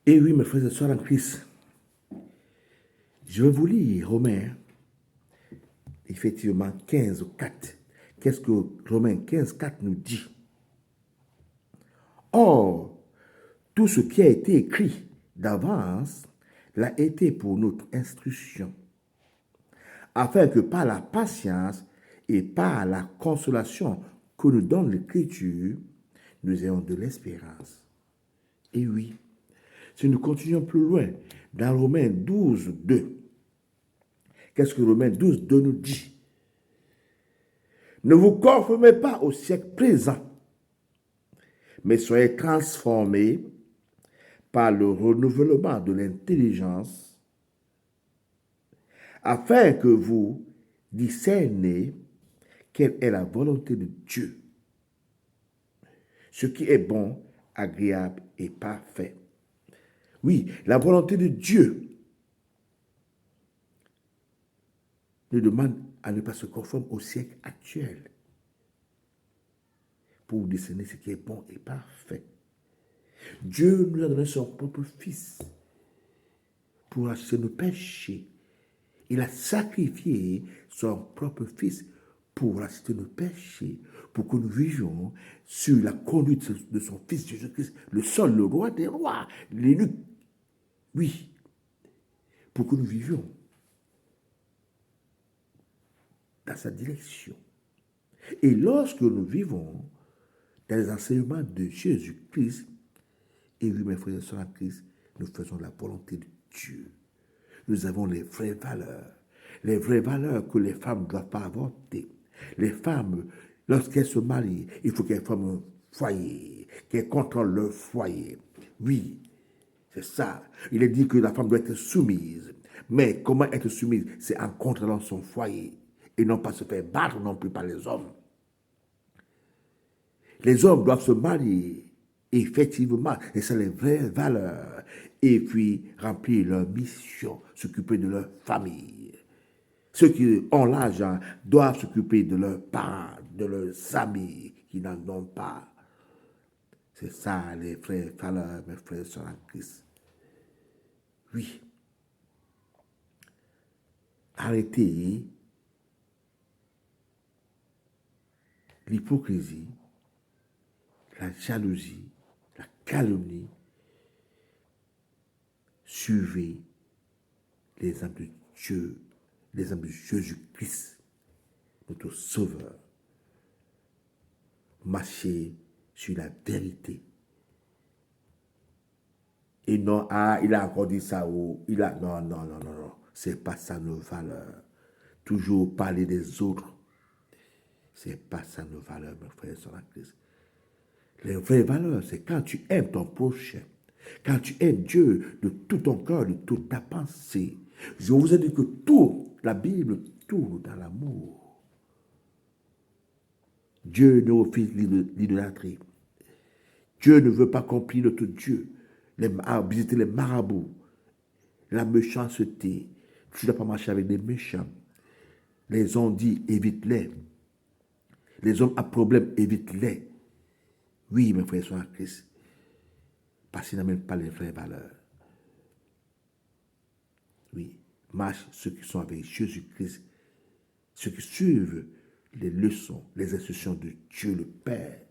Et oui, mes frères et sœurs en Christ, je vais vous lire Romains, effectivement, 15, 4. Qu'est-ce que Romains 15, 4 nous dit? Or, tout ce qui a été écrit d'avance l'a été pour notre instruction, afin que par la patience et par la consolation que nous donne l'Écriture, nous ayons de l'espérance. Et oui, si nous continuons plus loin, dans Romains 12, 2, qu'est-ce que Romains 12, 2 nous dit? Ne vous conformez pas au siècle présent, mais soyez transformés par le renouvellement de l'intelligence, afin que vous discerniez quelle est la volonté de Dieu, ce qui est bon, agréable et parfait. Oui, la volonté de Dieu nous demande à ne pas se conformer au siècle actuel pour discerner ce qui est bon et parfait. Dieu nous a donné son propre Fils pour acheter nos péchés. Il a sacrifié son propre Fils pour acheter nos péchés, pour que nous vivions sur la conduite de son Fils Jésus-Christ, le seul, le roi des rois, l'élu. Oui, pour que nous vivions dans sa direction. Et lorsque nous vivons dans les enseignements de Jésus-Christ, et oui, mes frères et sœurs en Christ, nous faisons la volonté de Dieu. Nous avons les vraies valeurs que les femmes ne doivent pas avorter. Les femmes, lorsqu'elles se marient, il faut qu'elles forment un foyer, qu'elles contrôlent leur foyer. Oui, c'est ça. Il est dit que la femme doit être soumise. Mais comment être soumise? C'est en contrôlant son foyer et non pas se faire battre non plus par les hommes. Les hommes doivent se marier, effectivement, et c'est les vraies valeurs. Et puis remplir leur mission, s'occuper de leur famille. Ceux qui ont l'argent doivent s'occuper de leurs parents, de leurs amis qui n'en ont pas. C'est ça les vraies valeurs, mes frères et sœurs en Christ. Oui. Arrêtez l'hypocrisie, la jalousie, la calomnie. Suivez l'exemple de Dieu, l'exemple de Jésus-Christ, notre Sauveur. Marchez sur la vérité. Et non, il a encore dit ça, ou il a. Non, non, non, non, non. C'est pas ça nos valeurs. Toujours parler des autres. C'est pas ça nos valeurs, mes frères et sœurs en Christ. Les vraies valeurs, c'est quand tu aimes ton prochain, quand tu aimes Dieu de tout ton cœur, de toute ta pensée. Je vous ai dit que tout, la Bible tourne dans l'amour. Dieu ne refuse l'idolâtrie. Dieu ne veut pas qu'on prie notre Dieu, visiter les marabouts, la méchanceté. Tu ne dois pas marcher avec des méchants. Les hommes disent, évite-les. Les hommes à problème, évite-les. Oui, mes frères et sœurs en Christ. Parce qu'ils n'amènent pas les vraies valeurs. Oui, marche ceux qui sont avec Jésus-Christ, ceux qui suivent les leçons, les instructions de Dieu le Père,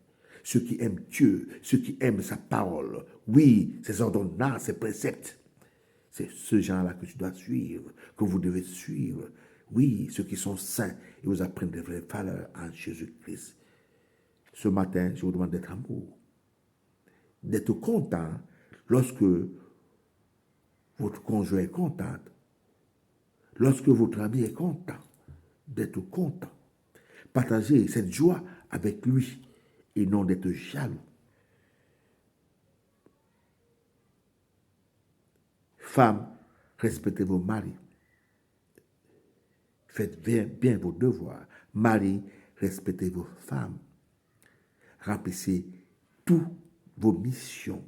ceux qui aiment Dieu, ceux qui aiment sa parole. Oui, ses ordonnances, ses préceptes. C'est ce genre-là que tu dois suivre, que vous devez suivre. Oui, ceux qui sont saints, ils vous apprennent des vraies valeurs en Jésus-Christ. Ce matin, je vous demande d'être amour, d'être content lorsque votre conjoint est content, lorsque votre ami est content, d'être content. Partagez cette joie avec lui et non d'être jaloux. Femmes, respectez vos maris. Faites bien vos devoirs. Maris, respectez vos femmes. Remplissez toutes vos missions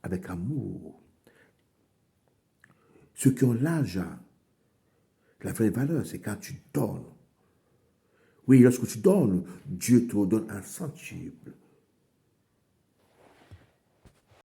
avec amour. Ceux qui ont l'argent, la vraie valeur, c'est quand tu donnes. Oui, lorsque tu donnes, Dieu te redonne un centuple.